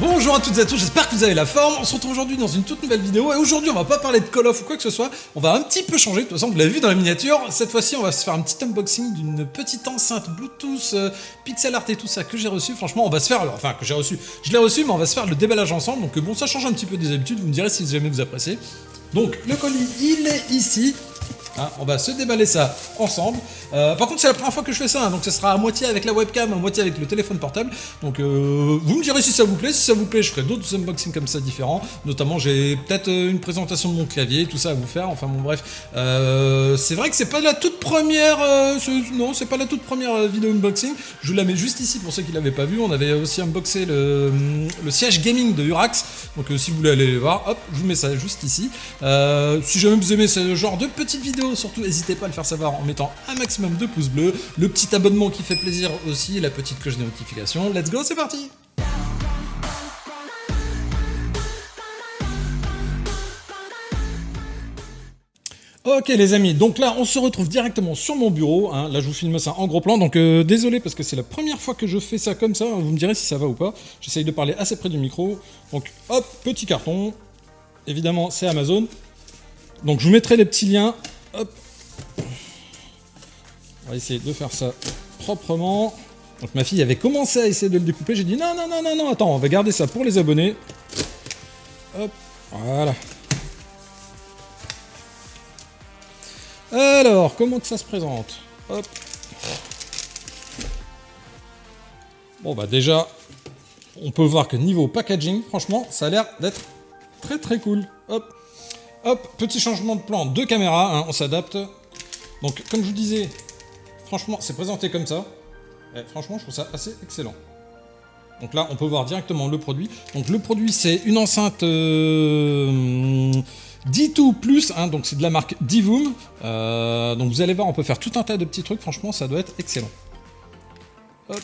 Bonjour à toutes et à tous, j'espère que vous avez la forme. On se retrouve aujourd'hui dans une toute nouvelle vidéo et aujourd'hui on va pas parler de Call of ou quoi que ce soit, on va un petit peu changer, de toute façon vous l'avez vu dans la miniature. Cette fois-ci on va se faire un petit unboxing d'une petite enceinte Bluetooth, pixel art et tout ça que j'ai reçu. Franchement on va se faire, enfin que j'ai reçu, je l'ai reçu mais on va se faire le déballage ensemble. Donc bon, ça change un petit peu des habitudes, vous me direz si jamais vous appréciez. Donc le colis il est ici. Hein, on va se déballer ça ensemble. Par contre, c'est la première fois que je fais ça, hein, donc ça sera à moitié avec la webcam, à moitié avec le téléphone portable. Donc, vous me direz si ça vous plaît. Si ça vous plaît, je ferai d'autres unboxings comme ça différents. Notamment, j'ai peut-être une présentation de mon clavier, tout ça à vous faire. Enfin, bon, bref. C'est vrai que c'est pas la toute première. Non, c'est pas la toute première vidéo unboxing. Je vous la mets juste ici pour ceux qui l'avaient pas vu. On avait aussi unboxé le siège gaming de Urax. Donc, si vous voulez aller les voir, hop, je vous mets ça juste ici. Si jamais vous aimez ce genre de petites vidéos, surtout n'hésitez pas à le faire savoir en mettant un maximum de pouces bleus, le petit abonnement qui fait plaisir aussi, et la petite cloche de notification. Let's go, c'est parti! Ok les amis, donc là on se retrouve directement sur mon bureau, hein. Là je vous filme ça en gros plan, donc désolé parce que c'est la première fois que je fais ça comme ça, hein. Vous me direz si ça va ou pas, j'essaye de parler assez près du micro, donc hop, petit carton, évidemment c'est Amazon, donc je vous mettrai les petits liens, hop, on va essayer de faire ça proprement. Donc ma fille avait commencé à essayer de le découper, j'ai dit non, non, non, non, non, attends, on va garder ça pour les abonnés, hop, voilà. Alors, comment que ça se présente? Hop. Bon bah déjà, on peut voir que niveau packaging, franchement, ça a l'air d'être très très cool. Hop. Hop, petit changement de plan de caméra, hein, on s'adapte. Donc comme je vous disais, franchement, c'est présenté comme ça. Et franchement, je trouve ça assez excellent. Donc là, on peut voir directement le produit. Donc le produit, c'est une enceinte... D2 Plus, hein, donc c'est de la marque Divoom. Donc vous allez voir, on peut faire tout un tas de petits trucs, franchement ça doit être excellent. Hop.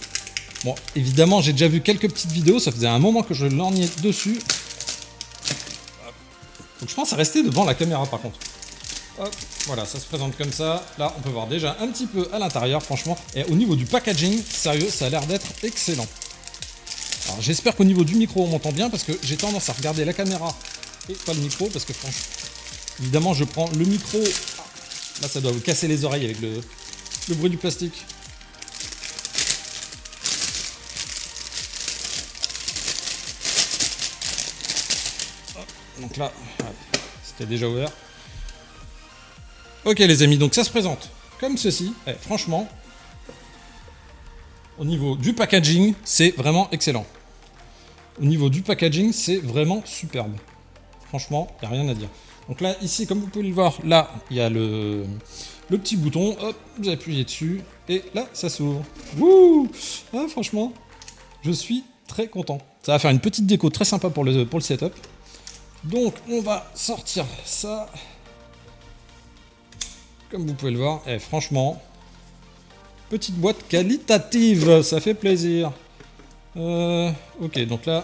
Bon, évidemment j'ai déjà vu quelques petites vidéos, ça faisait un moment que je lorgnais dessus. Hop. Donc je pense à rester devant la caméra par contre. Hop, voilà, ça se présente comme ça. Là on peut voir déjà un petit peu à l'intérieur, franchement. Et au niveau du packaging, sérieux, ça a l'air d'être excellent. Alors j'espère qu'au niveau du micro on m'entend bien, parce que j'ai tendance à regarder la caméra et pas le micro, parce que franchement, évidemment je prends le micro, là ça doit vous casser les oreilles avec le bruit du plastique. Donc là, c'était déjà ouvert. Ok les amis, donc ça se présente comme ceci. Franchement, au niveau du packaging, c'est vraiment excellent. Au niveau du packaging, c'est vraiment superbe. Franchement, il n'y a rien à dire. Donc là, ici, comme vous pouvez le voir, là, il y a le petit bouton. Hop, vous appuyez dessus. Et là, ça s'ouvre. Wouh! Ah, franchement, je suis très content. Ça va faire une petite déco très sympa pour le setup. Donc, on va sortir ça. Comme vous pouvez le voir. Et franchement, petite boîte qualitative. Ça fait plaisir. Ok, donc là...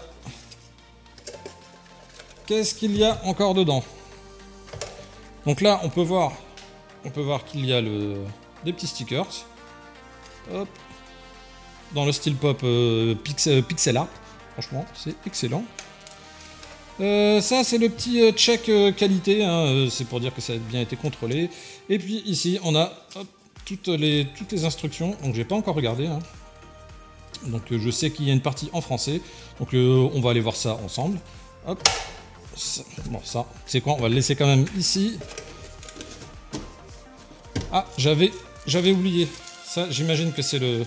Qu'est-ce qu'il y a encore dedans? Donc là, on peut voir qu'il y a des petits stickers. Hop. Dans le style pop pixel art. Franchement, c'est excellent. Ça, c'est le petit check qualité. Hein, c'est pour dire que ça a bien été contrôlé. Et puis ici, on a hop, toutes les instructions. Donc, j'ai pas encore regardé. Hein. Donc, je sais qu'il y a une partie en français. Donc, on va aller voir ça ensemble. Hop. Bon, ça, c'est quoi? On va le laisser quand même ici. Ah, j'avais oublié. Ça, j'imagine que c'est le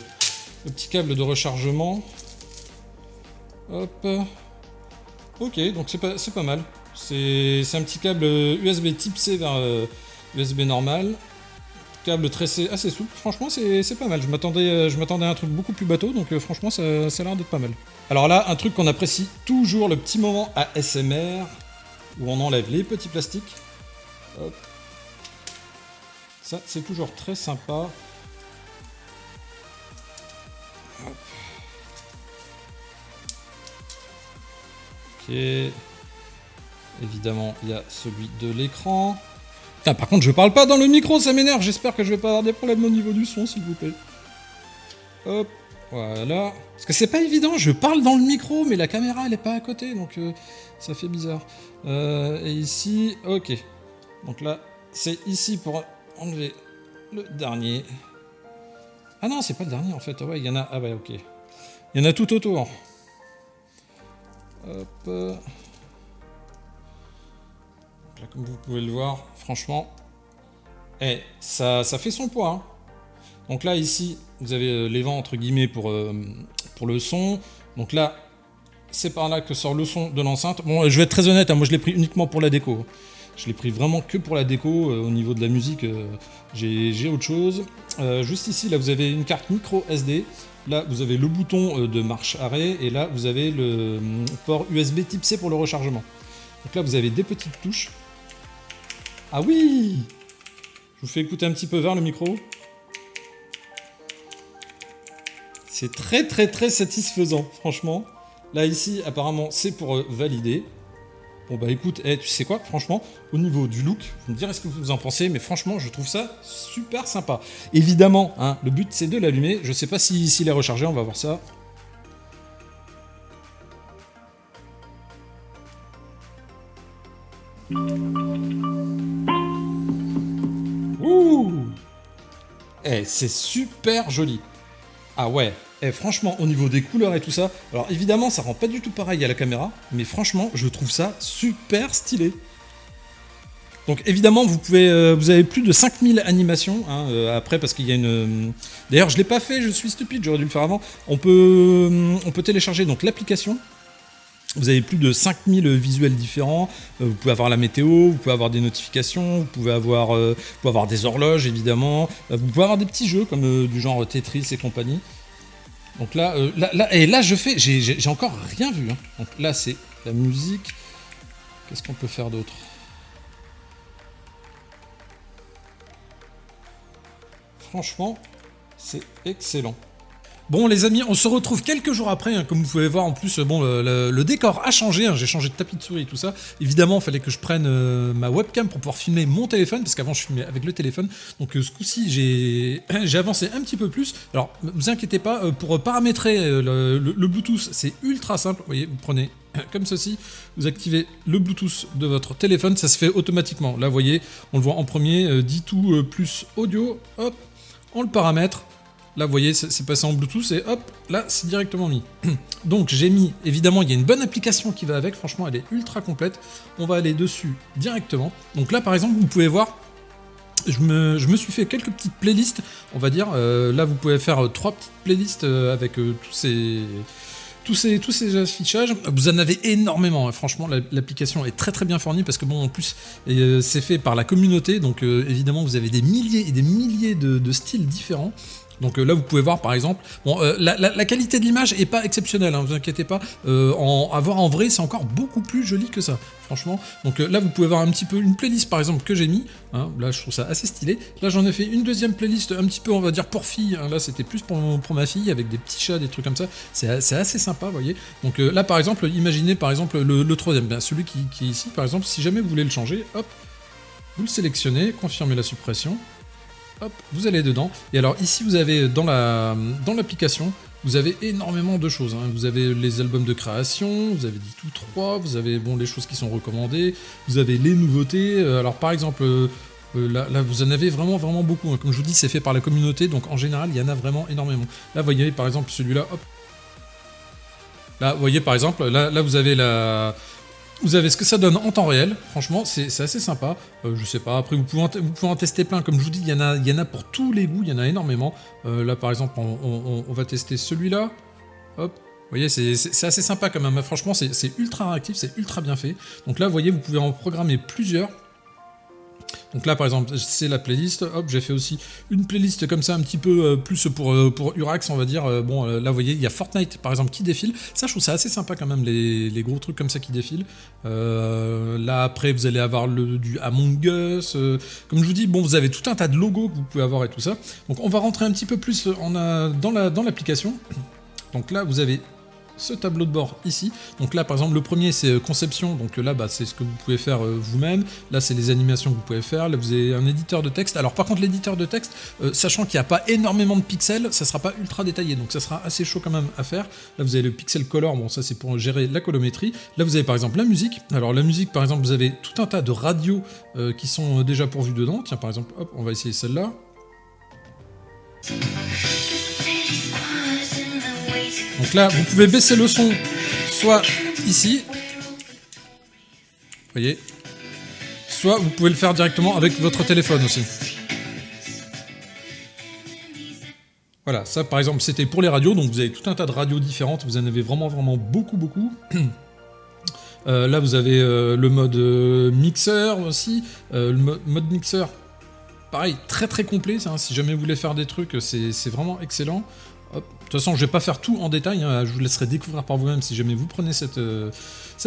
petit câble de rechargement. Hop. Ok, donc c'est pas mal. C'est un petit câble USB type C vers USB normal. Câble tressé assez souple. Franchement, c'est pas mal. Je m'attendais à un truc beaucoup plus bateau, donc franchement, ça a l'air d'être pas mal. Alors là, un truc qu'on apprécie toujours, le petit moment ASMR, où on enlève les petits plastiques. Hop. Ça, c'est toujours très sympa. Hop. Ok. Évidemment, il y a celui de l'écran. Putain, par contre, je parle pas dans le micro, ça m'énerve. J'espère que je vais pas avoir des problèmes au niveau du son, s'il vous plaît. Hop. Voilà. Parce que c'est pas évident, je parle dans le micro, mais la caméra elle est pas à côté, donc ça fait bizarre. Et ici, ok. Donc là, c'est ici pour enlever le dernier. Ah non, c'est pas le dernier en fait. Ouais, il y en a. Ah ouais, ok. Il y en a tout autour. Hop. Là, comme vous pouvez le voir, franchement, ça fait son poids. Hein. Donc là, ici, vous avez les vents entre guillemets pour le son. Donc là, c'est par là que sort le son de l'enceinte. Bon, je vais être très honnête, hein, moi je l'ai pris uniquement pour la déco. Je l'ai pris vraiment que pour la déco. Au niveau de la musique, j'ai autre chose. Juste ici, là, vous avez une carte micro SD. Là, vous avez le bouton de marche-arrêt. Et là, vous avez le port USB type C pour le rechargement. Donc là, vous avez des petites touches. Ah oui! Je vous fais écouter un petit peu vers le micro. C'est très très très satisfaisant, franchement. Là, ici, apparemment, c'est pour valider. Bon bah écoute, tu sais quoi, franchement, au niveau du look, vous me direz ce que vous en pensez, mais franchement, je trouve ça super sympa. Évidemment, hein, le but c'est de l'allumer. Je sais pas s'il est rechargé, on va voir ça. Ouh! C'est super joli. Ah ouais, franchement, au niveau des couleurs et tout ça, alors évidemment, ça rend pas du tout pareil à la caméra, mais franchement, je trouve ça super stylé. Donc évidemment, vous avez plus de 5000 animations, hein, après, parce qu'il y a une... D'ailleurs, je l'ai pas fait, je suis stupide, j'aurais dû le faire avant. On peut télécharger donc l'application. Vous avez plus de 5000 visuels différents, vous pouvez avoir la météo, vous pouvez avoir des notifications, vous pouvez avoir des horloges évidemment, vous pouvez avoir des petits jeux comme du genre Tetris et compagnie. Donc là, j'ai encore rien vu. Hein. Donc là c'est la musique, qu'est-ce qu'on peut faire d'autre? Franchement, c'est excellent. Bon les amis, on se retrouve quelques jours après, hein, comme vous pouvez voir en plus, bon le décor a changé, hein, j'ai changé de tapis de souris et tout ça. Évidemment, il fallait que je prenne ma webcam pour pouvoir filmer mon téléphone, parce qu'avant je filmais avec le téléphone. Donc ce coup-ci, j'ai avancé un petit peu plus. Alors, ne vous inquiétez pas, pour paramétrer le Bluetooth, c'est ultra simple. Vous voyez, vous prenez comme ceci, vous activez le Bluetooth de votre téléphone, ça se fait automatiquement. Là, vous voyez, on le voit en premier, dit tout plus audio, hop, on le paramètre. Là, vous voyez, c'est passé en Bluetooth et hop, là, c'est directement mis. Donc, j'ai mis, évidemment, il y a une bonne application qui va avec. Franchement, elle est ultra complète. On va aller dessus directement. Donc là, par exemple, vous pouvez voir, je me suis fait quelques petites playlists, on va dire. Là, vous pouvez faire 3 petites playlists avec tous ces affichages. Vous en avez énormément, hein. Franchement, l'application est très très bien fournie parce que bon, en plus, c'est fait par la communauté. Donc, évidemment, vous avez des milliers et des milliers de styles différents. Donc là, vous pouvez voir par exemple, bon, la qualité de l'image est pas exceptionnelle, hein, vous inquiétez pas. À voir en vrai, c'est encore beaucoup plus joli que ça, franchement. Donc là, vous pouvez voir un petit peu une playlist par exemple que j'ai mis. Hein, là, je trouve ça assez stylé. Là, j'en ai fait une deuxième playlist un petit peu, on va dire pour filles. Hein, là, c'était plus pour ma fille avec des petits chats, des trucs comme ça. C'est assez sympa, vous voyez. Donc là, par exemple, imaginez par exemple le troisième, ben, celui qui est ici, par exemple. Si jamais vous voulez le changer, hop, vous le sélectionnez, confirmez la suppression. Hop, vous allez dedans. Et alors ici, vous avez dans l'application, vous avez énormément de choses. Hein. Vous avez les albums de création, vous avez dit tout 3, vous avez bon, les choses qui sont recommandées, vous avez les nouveautés. Alors par exemple, là, vous en avez vraiment beaucoup. Hein. Comme je vous dis, c'est fait par la communauté, donc en général, il y en a vraiment énormément. Là, vous voyez par exemple celui-là, hop. Là, vous voyez par exemple, là vous avez Vous avez ce que ça donne en temps réel, franchement c'est assez sympa, je sais pas, après vous pouvez en tester plein, comme je vous dis, il y en a pour tous les goûts, il y en a énormément. Là par exemple on va tester celui-là, hop, vous voyez c'est assez sympa quand même, franchement c'est ultra réactif, c'est ultra bien fait. Donc là vous voyez vous pouvez en programmer plusieurs. Donc là par exemple c'est la playlist, hop j'ai fait aussi une playlist comme ça un petit peu plus pour Urax on va dire, bon là vous voyez il y a Fortnite par exemple qui défile, ça je trouve ça assez sympa quand même les gros trucs comme ça qui défilent. Là après vous allez avoir du Among Us, comme je vous dis bon vous avez tout un tas de logos que vous pouvez avoir et tout ça. Donc on va rentrer un petit peu plus dans l'application. Donc là vous avez ce tableau de bord ici. Donc là, par exemple, le premier, c'est conception. Donc là, bah, c'est ce que vous pouvez faire vous-même. Là, c'est les animations que vous pouvez faire. Là, vous avez un éditeur de texte. Alors, par contre, l'éditeur de texte, sachant qu'il n'y a pas énormément de pixels, ça sera pas ultra détaillé. Donc, ça sera assez chaud quand même à faire. Là, vous avez le pixel color. Bon, ça, c'est pour gérer la colorimétrie. Là, vous avez par exemple la musique. Alors, la musique, par exemple, vous avez tout un tas de radios qui sont déjà pourvues dedans. Tiens, par exemple, hop, on va essayer celle-là. Donc là, vous pouvez baisser le son, soit ici, vous voyez, soit vous pouvez le faire directement avec votre téléphone aussi. Voilà, ça par exemple, c'était pour les radios, donc vous avez tout un tas de radios différentes, vous en avez vraiment beaucoup. Là, vous avez le mode mixeur aussi, le mode mixeur, pareil, très complet, ça, hein, si jamais vous voulez faire des trucs, c'est vraiment excellent. Hop. De toute façon, je vais pas faire tout en détail, hein, je vous laisserai découvrir par vous-même si jamais vous prenez cette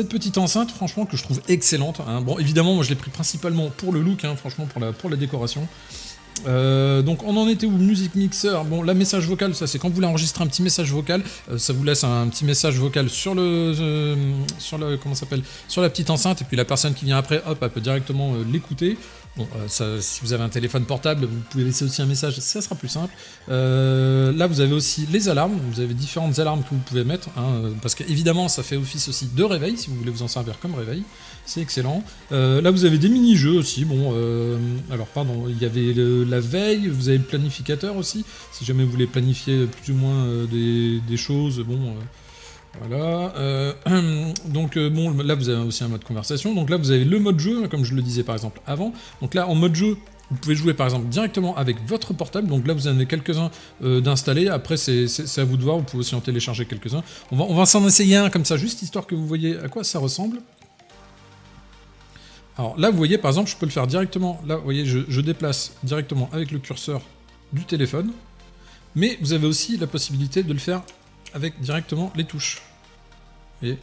petite enceinte, franchement, que je trouve excellente. Hein. Bon, évidemment, moi je l'ai pris principalement pour le look, hein, franchement, pour la décoration. Donc on en était où? Music mixer. Bon, la message vocal, ça c'est quand vous voulez enregistrer un petit message vocal, ça vous laisse un petit message vocal sur comment ça s'appelle, sur la petite enceinte, et puis la personne qui vient après, hop, elle peut directement l'écouter. Bon, ça, si vous avez un téléphone portable, vous pouvez laisser aussi un message, ça sera plus simple. Là, vous avez aussi les alarmes, vous avez différentes alarmes que vous pouvez mettre, hein, parce qu'évidemment, ça fait office aussi de réveil, si vous voulez vous en servir comme réveil, c'est excellent. Là, vous avez des mini-jeux aussi, bon, alors pardon, il y avait la veille, vous avez le planificateur aussi, si jamais vous voulez planifier plus ou moins des choses, bon... Voilà, donc bon, là vous avez aussi un mode conversation, donc là vous avez le mode jeu, comme je le disais par exemple avant, donc là en mode jeu, vous pouvez jouer par exemple directement avec votre portable, donc là vous en avez quelques-uns d'installés, après c'est à vous de voir, vous pouvez aussi en télécharger quelques-uns, on va s'en essayer un comme ça, juste histoire que vous voyez à quoi ça ressemble. Alors là vous voyez par exemple, je peux le faire directement, là vous voyez je déplace directement avec le curseur du téléphone, mais vous avez aussi la possibilité de le faire avec directement les touches. Et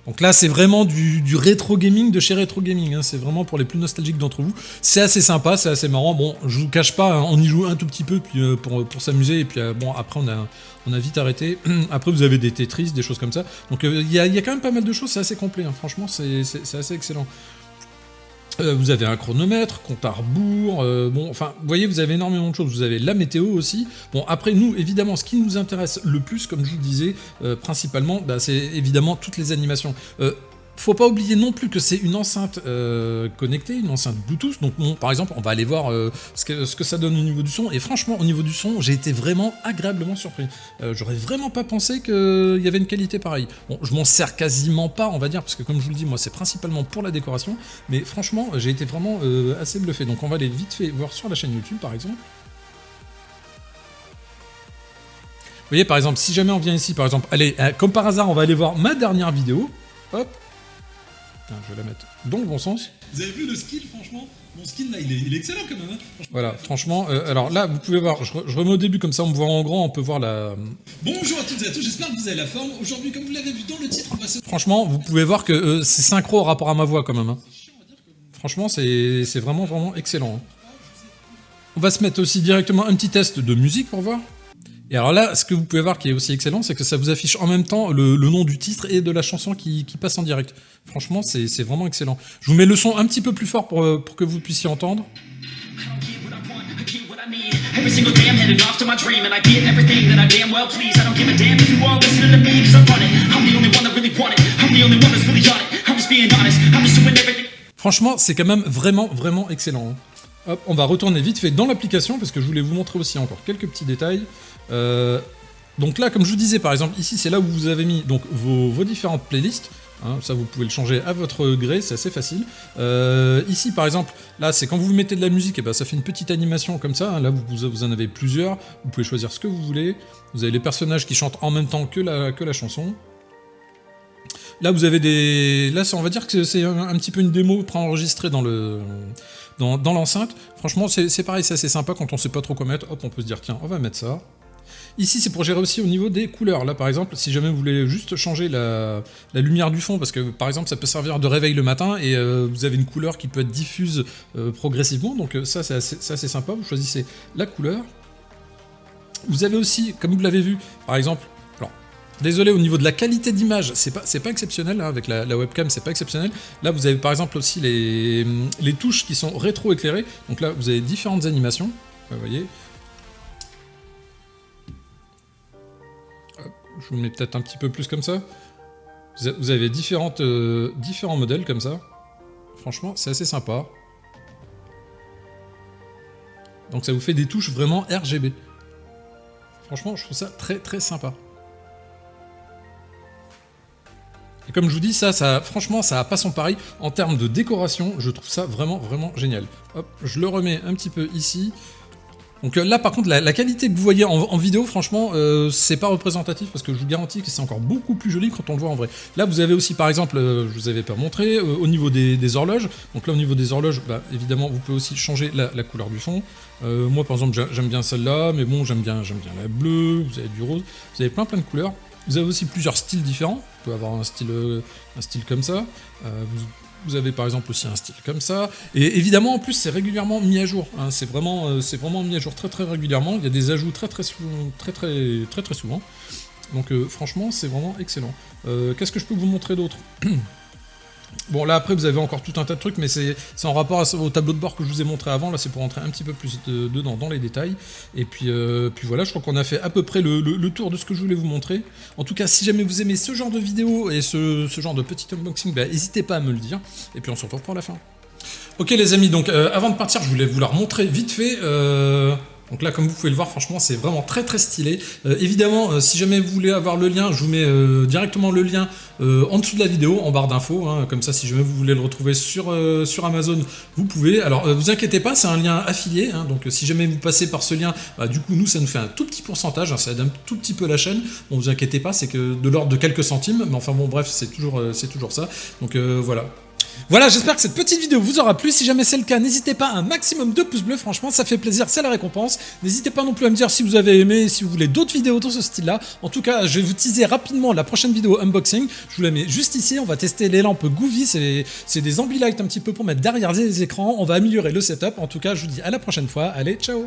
donc là, c'est vraiment du rétro gaming de chez Retro Gaming. Hein. C'est vraiment pour les plus nostalgiques d'entre vous. C'est assez sympa, c'est assez marrant. Bon, je vous cache pas, hein, on y joue un tout petit peu puis, pour s'amuser. Et puis bon, après, on a vite arrêté. Après, vous avez des Tetris, des choses comme ça. Donc il y a quand même pas mal de choses. C'est assez complet. Hein. Franchement, c'est assez excellent. Vous avez un chronomètre, compte à rebours, bon, enfin, vous voyez, vous avez énormément de choses. Vous avez la météo aussi. Bon, après, nous, évidemment, ce qui nous intéresse le plus, comme je vous le disais, principalement, bah, c'est évidemment toutes les animations. Faut pas oublier non plus que c'est une enceinte connectée, une enceinte Bluetooth. Donc, bon, par exemple, on va aller voir ce que ça donne au niveau du son. Et franchement, au niveau du son, j'ai été vraiment agréablement surpris. J'aurais vraiment pas pensé qu'il y avait une qualité pareille. Bon, je m'en sers quasiment pas, on va dire, parce que comme je vous le dis, moi, c'est principalement pour la décoration. Mais franchement, j'ai été vraiment assez bluffé. Donc, on va aller vite fait voir sur la chaîne YouTube, par exemple. Vous voyez, par exemple, si jamais on vient ici, par exemple, allez, comme par hasard, on va aller voir ma dernière vidéo. Hop. Je vais la mettre dans le bon sens. Vous avez vu le skill, franchement? Mon skill là, il est excellent quand même. Hein, voilà, franchement. Alors là, vous pouvez voir, je remets au début comme ça, on me voit en grand, on peut voir la. Bonjour à toutes et à tous, j'espère que vous avez la forme. Aujourd'hui, comme vous l'avez vu dans le titre, on va se. Franchement, vous pouvez voir que c'est synchro au rapport à ma voix quand même. Hein. Franchement, c'est vraiment excellent. Hein. On va se mettre aussi directement un petit test de musique pour voir. Et alors là, ce que vous pouvez voir qui est aussi excellent, c'est que ça vous affiche en même temps le nom du titre et de la chanson qui passe en direct. Franchement, c'est vraiment excellent. Je vous mets le son un petit peu plus fort pour que vous puissiez entendre. Franchement, c'est quand même vraiment excellent. Hein. Hop, on va retourner vite fait dans l'application parce que je voulais vous montrer aussi encore quelques petits détails. Donc là, comme je vous disais, par exemple, ici, c'est là où vous avez mis donc, vos différentes playlists. Hein, ça, vous pouvez le changer à votre gré, c'est assez facile. Ici, par exemple, là, c'est quand vous mettez de la musique, et ben, ça fait une petite animation comme ça. Hein, là, vous en avez plusieurs. Vous pouvez choisir ce que vous voulez. Vous avez les personnages qui chantent en même temps que la chanson. Là, vous avez des... Là, on va dire que c'est un petit peu une démo préenregistrée dans l'enceinte. Franchement, c'est pareil, c'est assez sympa quand on sait pas trop quoi mettre. Hop, on peut se dire, tiens, on va mettre ça. Ici, c'est pour gérer aussi au niveau des couleurs. Là, par exemple, si jamais vous voulez juste changer la lumière du fond, parce que, par exemple, ça peut servir de réveil le matin, et vous avez une couleur qui peut être diffuse progressivement. Donc ça, c'est assez sympa. Vous choisissez la couleur. Vous avez aussi, comme vous l'avez vu, par exemple, alors, Désolé, au niveau de la qualité d'image, c'est pas exceptionnel, hein, avec la webcam, c'est pas exceptionnel. Là, vous avez par exemple aussi les touches qui sont rétro-éclairées. Donc là, vous avez différentes animations, vous voyez. Hop, je vous mets peut-être un petit peu plus comme ça. Vous avez différents modèles comme ça. Franchement, c'est assez sympa. Donc ça vous fait des touches vraiment RGB. Franchement, je trouve ça très très sympa. Et comme je vous dis, franchement, ça n'a pas son pareil. En termes de décoration, je trouve ça vraiment vraiment génial. Hop, je le remets un petit peu ici. Donc là, par contre, la qualité que vous voyez en vidéo, franchement, c'est pas représentatif parce que je vous garantis que c'est encore beaucoup plus joli quand on le voit en vrai. Là, vous avez aussi, par exemple, je vous avais pas montré, au niveau des horloges. Donc là, au niveau des horloges, bah, évidemment, vous pouvez aussi changer la couleur du fond. Moi, par exemple, j'aime bien celle-là, mais bon, j'aime bien la bleue. Vous avez du rose. Vous avez plein de couleurs. Vous avez aussi plusieurs styles différents. Vous pouvez avoir un style comme ça. Vous avez par exemple aussi un style comme ça, et évidemment en plus c'est régulièrement mis à jour, hein. C'est vraiment mis à jour très très régulièrement, il y a des ajouts très souvent, donc franchement c'est vraiment excellent. Qu'est-ce que je peux vous montrer d'autre? Bon là après vous avez encore tout un tas de trucs, mais c'est en rapport au tableau de bord que je vous ai montré avant, là c'est pour rentrer un petit peu plus dedans dans les détails, et puis voilà, je crois qu'on a fait à peu près le tour de ce que je voulais vous montrer. En tout cas, si jamais vous aimez ce genre de vidéo et ce genre de petit unboxing, bah, n'hésitez pas à me le dire, et puis on se retrouve pour la fin. Ok les amis, donc avant de partir, je voulais vous la remontrer vite fait. Donc là, comme vous pouvez le voir, franchement, c'est vraiment très très stylé. Évidemment, si jamais vous voulez avoir le lien, je vous mets directement le lien en dessous de la vidéo, en barre d'infos. Hein, comme ça, si jamais vous voulez le retrouver sur Amazon, vous pouvez. Alors, vous inquiétez pas, c'est un lien affilié. Hein, donc, si jamais vous passez par ce lien, bah, du coup, nous, ça nous fait un tout petit pourcentage. Hein, ça aide un tout petit peu la chaîne. Bon, vous inquiétez pas, c'est que de l'ordre de quelques centimes. Mais enfin, bon, bref, c'est toujours ça. Donc, voilà. Voilà, j'espère que cette petite vidéo vous aura plu. Si jamais c'est le cas, n'hésitez pas à un maximum de pouces bleus. Franchement, ça fait plaisir, c'est la récompense. N'hésitez pas non plus à me dire si vous avez aimé, si vous voulez d'autres vidéos dans ce style-là. En tout cas, je vais vous teaser rapidement la prochaine vidéo unboxing. Je vous la mets juste ici. On va tester les lampes Govee. C'est des ambilights un petit peu pour mettre derrière les écrans. On va améliorer le setup. En tout cas, je vous dis à la prochaine fois. Allez, ciao!